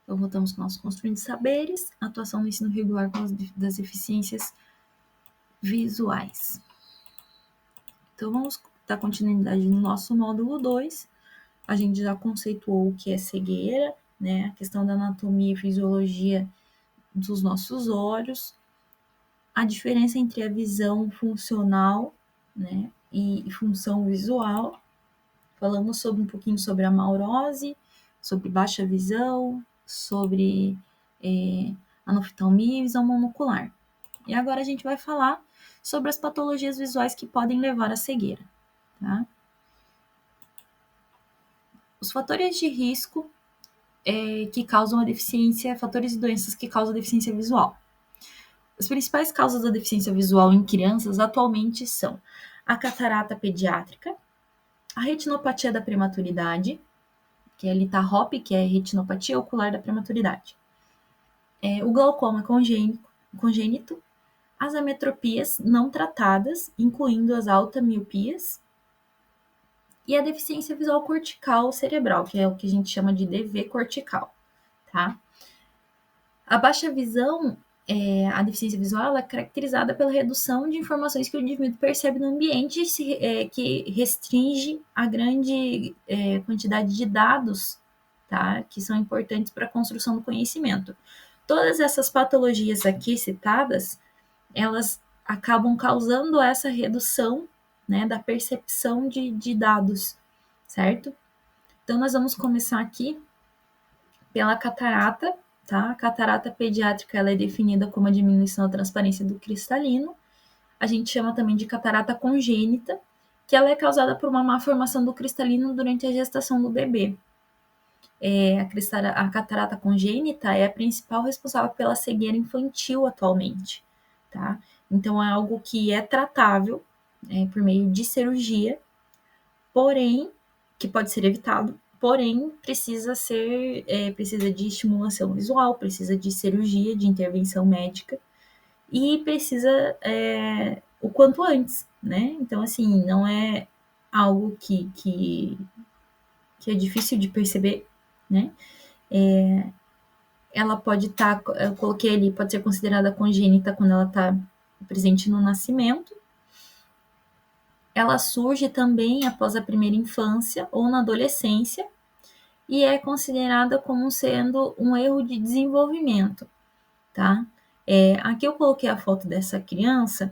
Então, voltamos com o nosso Construindo Saberes, atuação no ensino regular das deficiências visuais. Então, vamos dar continuidade no nosso módulo 2. A gente já conceituou o que é cegueira, né? A questão da anatomia e fisiologia dos nossos olhos, a diferença entre a visão funcional, né, e função visual. Falamos um pouquinho sobre a maurose, sobre baixa visão, sobre anoftalmia e visão monocular. E agora a gente vai falar sobre as patologias visuais que podem levar à cegueira. Tá? Os fatores de risco que causam a deficiência, fatores e doenças que causam a deficiência visual. As principais causas da deficiência visual em crianças atualmente são a catarata pediátrica, a retinopatia da prematuridade, que é a LITA-HOP, que é a retinopatia ocular da prematuridade, o glaucoma congênito, as ametropias não tratadas, incluindo as alta-miopias, e a deficiência visual cortical cerebral, que é o que a gente chama de DV cortical, tá? A baixa visão, a deficiência visual, é caracterizada pela redução de informações que o indivíduo percebe no ambiente, que restringe a grande quantidade de dados, tá? Que são importantes para a construção do conhecimento. Todas essas patologias aqui citadas, elas acabam causando essa redução, né, da percepção de dados, certo? Então, nós vamos começar aqui pela catarata, tá? A catarata pediátrica, ela é definida como a diminuição da transparência do cristalino. A gente chama também de catarata congênita, que ela é causada por uma má formação do cristalino durante a gestação do bebê. A catarata congênita é a principal responsável pela cegueira infantil atualmente, tá? Então, é algo que é tratável por meio de cirurgia, porém, que pode ser evitado, porém, precisa de estimulação visual, precisa de cirurgia, de intervenção médica, e precisa o quanto antes, né? Então, assim, não é algo que é difícil de perceber, né? Ela pode estar, eu coloquei ali, pode ser considerada congênita quando ela está presente no nascimento. Ela surge também após a primeira infância ou na adolescência e é considerada como sendo um erro de desenvolvimento, tá? Aqui eu coloquei a foto dessa criança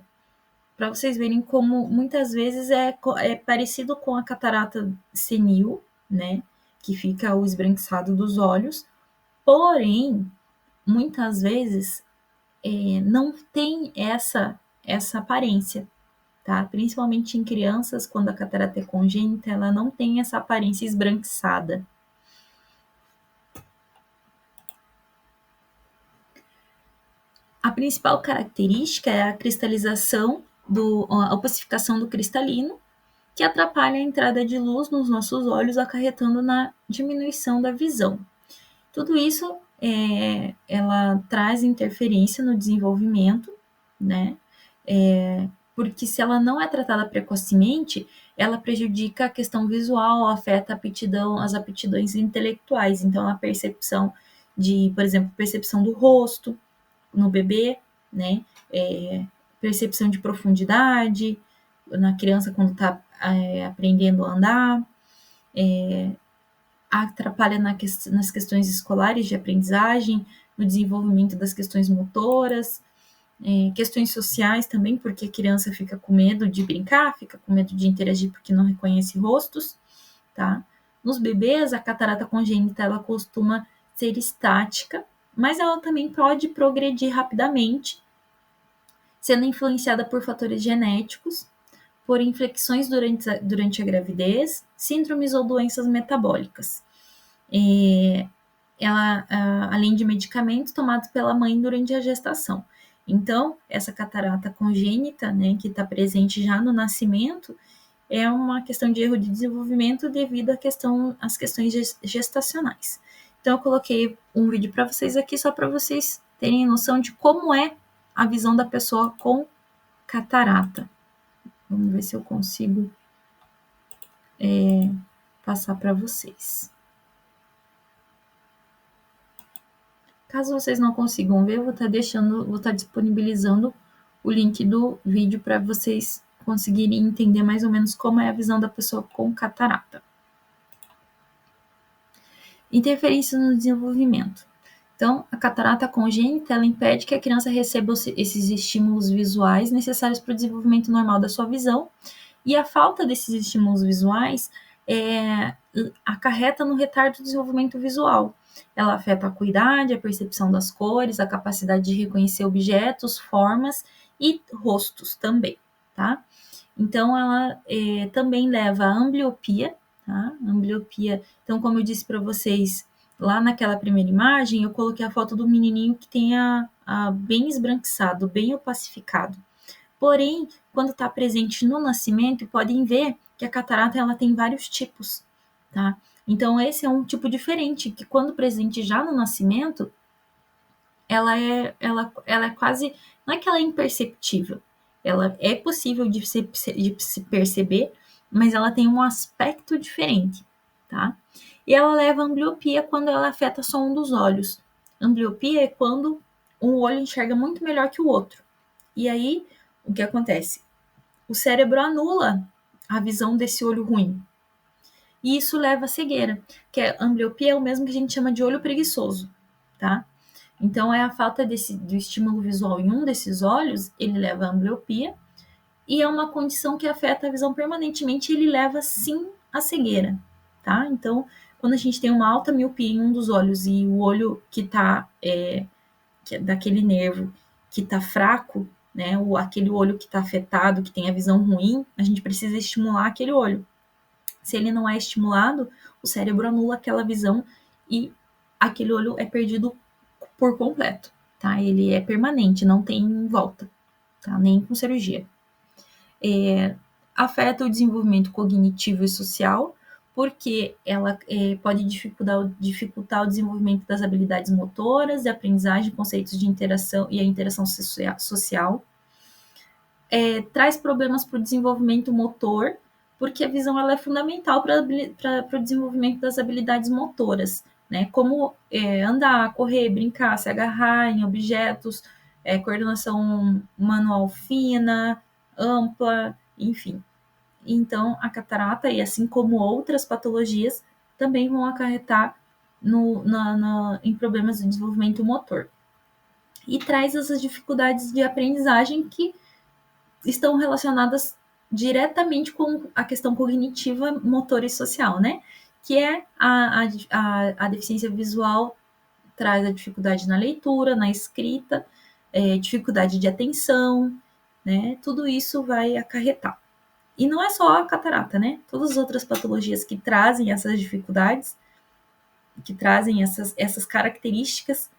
para vocês verem como muitas vezes é parecido com a catarata senil, né? Que fica o esbranquiçado dos olhos, porém, muitas vezes não tem essa aparência, tá? Principalmente em crianças, quando a catarata é congênita, ela não tem essa aparência esbranquiçada. A principal característica é a cristalização, a opacificação do cristalino, que atrapalha a entrada de luz nos nossos olhos, acarretando na diminuição da visão. Tudo isso ela traz interferência no desenvolvimento, né? Porque se ela não é tratada precocemente, ela prejudica a questão visual, afeta a aptidão, as aptidões intelectuais. Então, a percepção por exemplo, percepção do rosto no bebê, né? Percepção de profundidade na criança quando está aprendendo a andar, atrapalha nas questões escolares de aprendizagem, no desenvolvimento das questões motoras, questões sociais também, porque a criança fica com medo de brincar, fica com medo de interagir porque não reconhece rostos, tá? Nos bebês, a catarata congênita, ela costuma ser estática, mas ela também pode progredir rapidamente, sendo influenciada por fatores genéticos, por infecções durante a gravidez, síndromes ou doenças metabólicas. Além de medicamentos tomados pela mãe durante a gestação. Então, essa catarata congênita, né, que está presente já no nascimento, é uma questão de erro de desenvolvimento devido às questões gestacionais. Então, eu coloquei um vídeo para vocês aqui só para vocês terem noção de como é a visão da pessoa com catarata. Vamos ver se eu consigo passar para vocês. Caso vocês não consigam ver, eu vou estar disponibilizando o link do vídeo para vocês conseguirem entender mais ou menos como é a visão da pessoa com catarata. Interferência no desenvolvimento. Então, a catarata congênita, ela impede que a criança receba esses estímulos visuais necessários para o desenvolvimento normal da sua visão, e a falta desses estímulos visuais acarreta no retardo do desenvolvimento visual. Ela afeta a acuidade, a percepção das cores, a capacidade de reconhecer objetos, formas e rostos também, tá? Então, ela também leva à ambliopia, tá? Ambliopia, então, como eu disse para vocês, lá naquela primeira imagem, eu coloquei a foto do menininho que tem bem esbranquiçado, bem opacificado. Porém, quando está presente no nascimento, podem ver que a catarata ela tem vários tipos, tá? Então, esse é um tipo diferente, que quando presente já no nascimento, ela é quase, não é que ela é imperceptível, ela é possível de se perceber, mas ela tem um aspecto diferente, tá? E ela leva a ambliopia quando ela afeta só um dos olhos. Ambliopia é quando um olho enxerga muito melhor que o outro. E aí, o que acontece? O cérebro anula a visão desse olho ruim. E isso leva à cegueira, que a ambliopia é o mesmo que a gente chama de olho preguiçoso, tá? Então, é a falta do estímulo visual em um desses olhos, ele leva à ambliopia, e é uma condição que afeta a visão permanentemente, ele leva, sim, à cegueira, tá? Então, quando a gente tem uma alta miopia em um dos olhos e o olho que tá, que é daquele nervo que tá fraco, né, aquele olho que tá afetado, que tem a visão ruim, a gente precisa estimular aquele olho. Se ele não é estimulado, o cérebro anula aquela visão e aquele olho é perdido por completo, tá? Ele é permanente, não tem volta, tá? Nem com cirurgia. Afeta o desenvolvimento cognitivo e social, porque ela pode dificultar o desenvolvimento das habilidades motoras, de aprendizagem, conceitos de interação e a interação social. Traz problemas para o desenvolvimento motor, porque a visão ela é fundamental para o desenvolvimento das habilidades motoras, né? Como andar, correr, brincar, se agarrar em objetos, coordenação manual fina, ampla, enfim. Então, a catarata, e assim como outras patologias, também vão acarretar em problemas de desenvolvimento motor. E traz essas dificuldades de aprendizagem que estão relacionadas diretamente com a questão cognitiva, motora e social, né? Que é a deficiência visual traz a dificuldade na leitura, na escrita, dificuldade de atenção, né? Tudo isso vai acarretar. E não é só a catarata, né? Todas as outras patologias que trazem essas dificuldades, que trazem essas características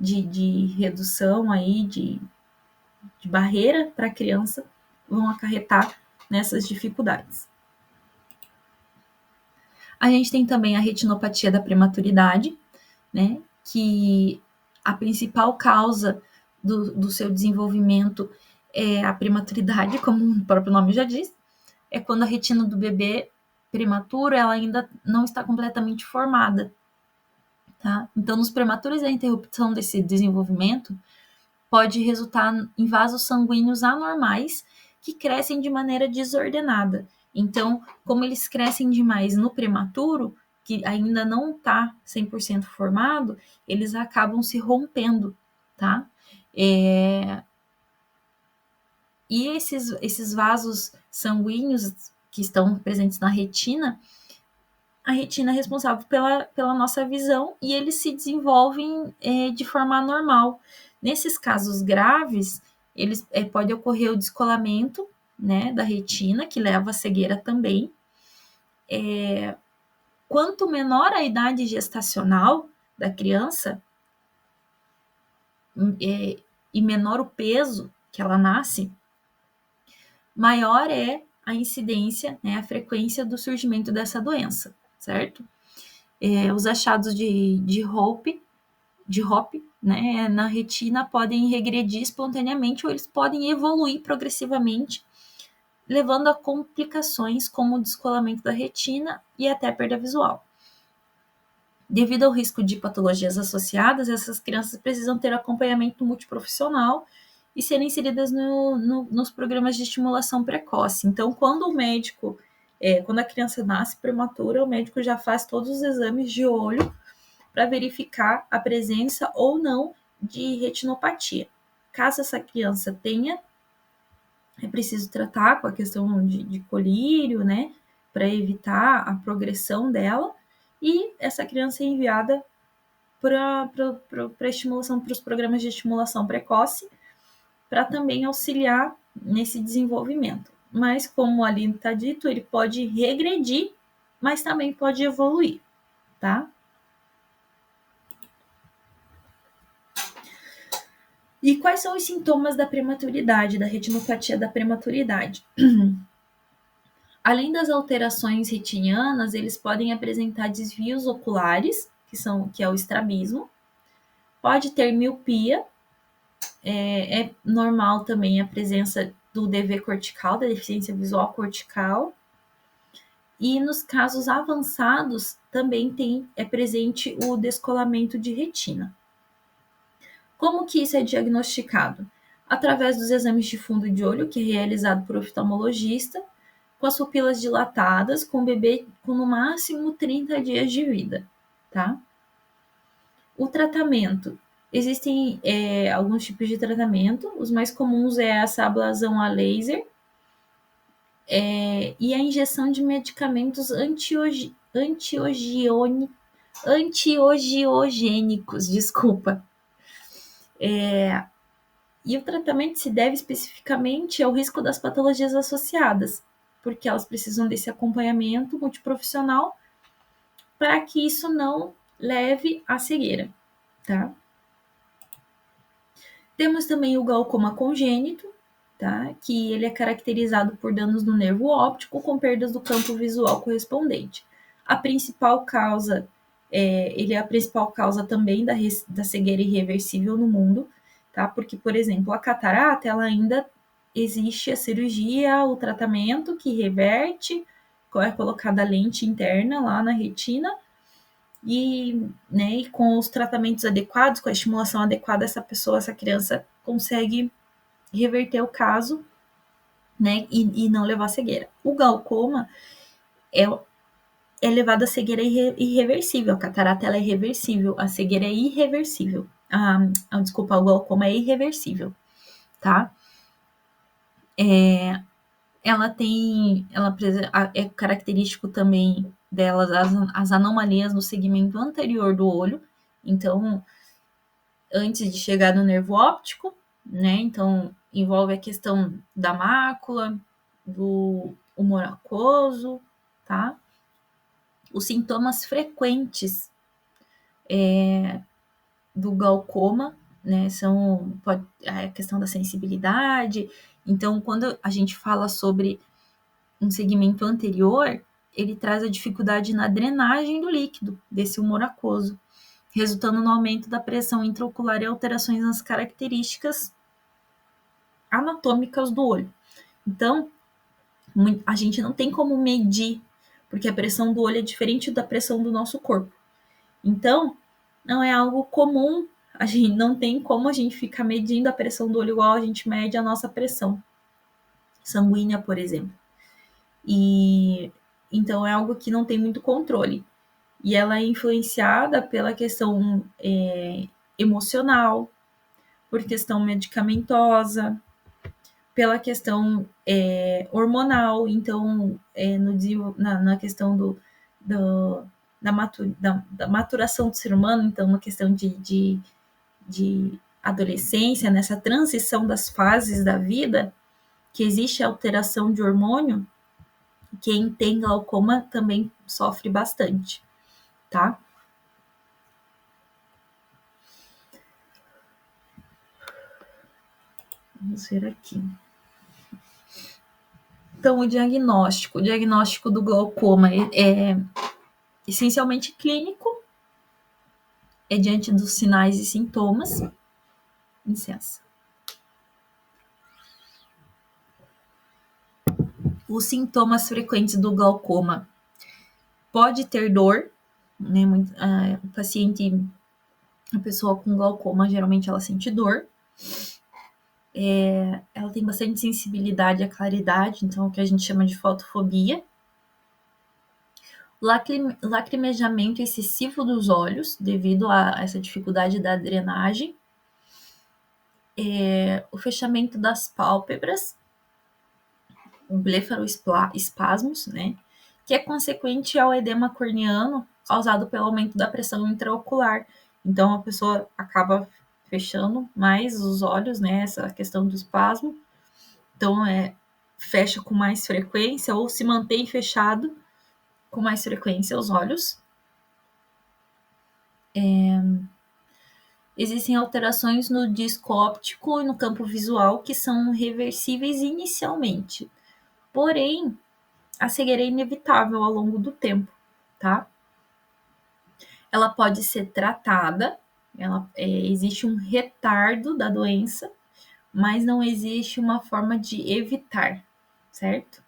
de redução aí, de barreira para a criança, vão acarretar nessas dificuldades. A gente tem também a retinopatia da prematuridade, né? Que a principal causa do seu desenvolvimento é a prematuridade, como o próprio nome já diz, é quando a retina do bebê prematuro ela ainda não está completamente formada, tá? Então, nos prematuros, a interrupção desse desenvolvimento pode resultar em vasos sanguíneos anormais que crescem de maneira desordenada. Então, como eles crescem demais no prematuro, que ainda não está 100% formado, eles acabam se rompendo, tá? E esses vasos sanguíneos que estão presentes na retina, a retina é responsável pela nossa visão e eles se desenvolvem de forma anormal. Nesses casos graves, pode ocorrer o descolamento, né, da retina, que leva à cegueira também. Quanto menor a idade gestacional da criança e menor o peso que ela nasce, maior é a incidência, né, a frequência do surgimento dessa doença, certo? Os achados de Hope, né, na retina podem regredir espontaneamente ou eles podem evoluir progressivamente, levando a complicações como o descolamento da retina e até perda visual. Devido ao risco de patologias associadas, essas crianças precisam ter acompanhamento multiprofissional e serem inseridas nos programas de estimulação precoce. Então, quando quando a criança nasce prematura, o médico já faz todos os exames de olho para verificar a presença ou não de retinopatia. Caso essa criança tenha, é preciso tratar com a questão de colírio, né, para evitar a progressão dela, e essa criança é enviada para estimulação, para os programas de estimulação precoce, para também auxiliar nesse desenvolvimento. Mas, como ali está dito, ele pode regredir, mas também pode evoluir, tá? E quais são os sintomas da prematuridade, da retinopatia da prematuridade? Além das alterações retinianas, eles podem apresentar desvios oculares, que é o estrabismo, pode ter miopia, é normal também a presença do DV cortical, da deficiência visual cortical, e nos casos avançados também é presente o descolamento de retina. Como que isso é diagnosticado? Através dos exames de fundo de olho, que é realizado por oftalmologista, com as pupilas dilatadas, com o bebê com no máximo 30 dias de vida, tá? O tratamento. Existem alguns tipos de tratamento, os mais comuns é a ablazão a laser e a injeção de medicamentos antiangiogênicos, desculpa. E o tratamento se deve especificamente ao risco das patologias associadas, porque elas precisam desse acompanhamento multiprofissional para que isso não leve à cegueira, tá? Temos também o glaucoma congênito, tá? Que ele é caracterizado por danos no nervo óptico com perdas do campo visual correspondente. A principal causa, ele é a principal causa também da cegueira irreversível no mundo, tá? Porque, por exemplo, a catarata, ela ainda existe a cirurgia, o tratamento que reverte, é colocada a lente interna lá na retina, e com os tratamentos adequados, com a estimulação adequada, essa criança consegue reverter o caso, né, e não levar a cegueira. O glaucoma é levado a cegueira irreversível, a catarata ela é reversível, a cegueira é irreversível. Desculpa, o glaucoma é irreversível, tá? Ela é característico também delas as anomalias no segmento anterior do olho, então, antes de chegar no nervo óptico, né, então envolve a questão da mácula, do humor aquoso, tá? Os sintomas frequentes do glaucoma, né, são a questão da sensibilidade. Então, quando a gente fala sobre um segmento anterior, ele traz a dificuldade na drenagem do líquido desse humor aquoso, resultando no aumento da pressão intraocular e alterações nas características anatômicas do olho. Então, a gente não tem como medir, porque a pressão do olho é diferente da pressão do nosso corpo. Então, não é algo comum, a gente não tem como a gente ficar medindo a pressão do olho igual a gente mede a nossa pressão sanguínea, por exemplo. E então é algo que não tem muito controle. E ela é influenciada pela questão emocional, por questão medicamentosa, pela questão hormonal. Então, na questão da maturação do ser humano, então, na questão de adolescência, nessa transição das fases da vida, que existe alteração de hormônio, quem tem glaucoma também sofre bastante, tá? Vamos ver aqui. Então, o diagnóstico do glaucoma é essencialmente clínico, é diante dos sinais e sintomas. Licença. Os sintomas frequentes do glaucoma: pode ter dor, né? O paciente, a pessoa com glaucoma, geralmente ela sente dor. Ela tem bastante sensibilidade à claridade, então é o que a gente chama de fotofobia. Lacrimejamento excessivo dos olhos, devido a essa dificuldade da drenagem. O fechamento das pálpebras, o blefaroespasmos, né? Que é consequente ao edema corneano causado pelo aumento da pressão intraocular. Então, a pessoa acaba fechando mais os olhos, né? Essa questão do espasmo. Então, fecha com mais frequência ou se mantém fechado com mais frequência os olhos. Existem alterações no disco óptico e no campo visual que são reversíveis inicialmente. Porém, a cegueira é inevitável ao longo do tempo, tá? Ela pode ser tratada, existe um retardo da doença, mas não existe uma forma de evitar, certo?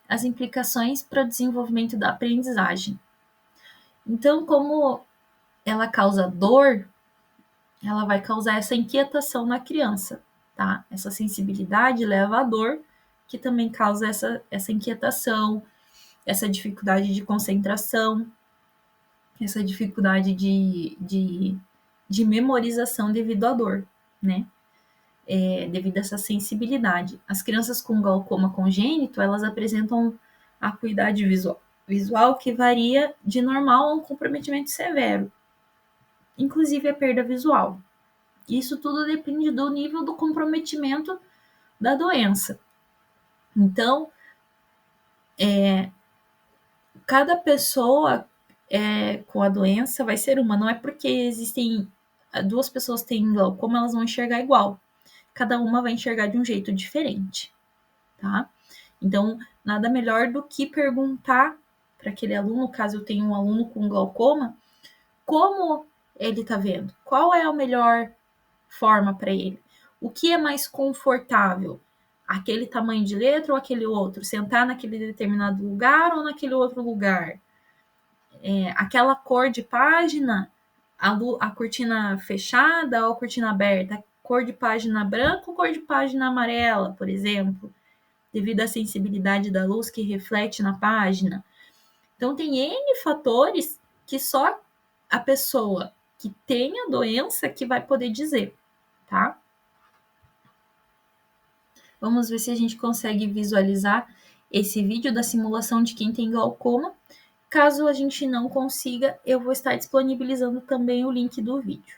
As implicações para o desenvolvimento da aprendizagem. Então, como ela causa dor, ela vai causar essa inquietação na criança, tá? Essa sensibilidade leva à dor, que também causa essa inquietação, essa dificuldade de concentração, essa dificuldade de memorização devido à dor, né? Devido a essa sensibilidade. As crianças com glaucoma congênito, elas apresentam acuidade visual que varia de normal a um comprometimento severo, inclusive a perda visual. Isso tudo depende do nível do comprometimento da doença. Então, cada pessoa com a doença vai ser uma. Não é porque existem duas pessoas têm glaucoma, elas vão enxergar igual. Cada uma vai enxergar de um jeito diferente, tá? Então, nada melhor do que perguntar para aquele aluno, caso eu tenha um aluno com glaucoma, como ele está vendo? Qual é a melhor forma para ele? O que é mais confortável? Aquele tamanho de letra ou aquele outro? Sentar naquele determinado lugar ou naquele outro lugar? Aquela cor de página, a cortina fechada ou a cortina aberta? Cor de página branca ou cor de página amarela, por exemplo? Devido à sensibilidade da luz que reflete na página. Então, tem N fatores que só a pessoa que tem a doença que vai poder dizer, tá? Vamos ver se a gente consegue visualizar esse vídeo da simulação de quem tem glaucoma. Caso a gente não consiga, eu vou estar disponibilizando também o link do vídeo.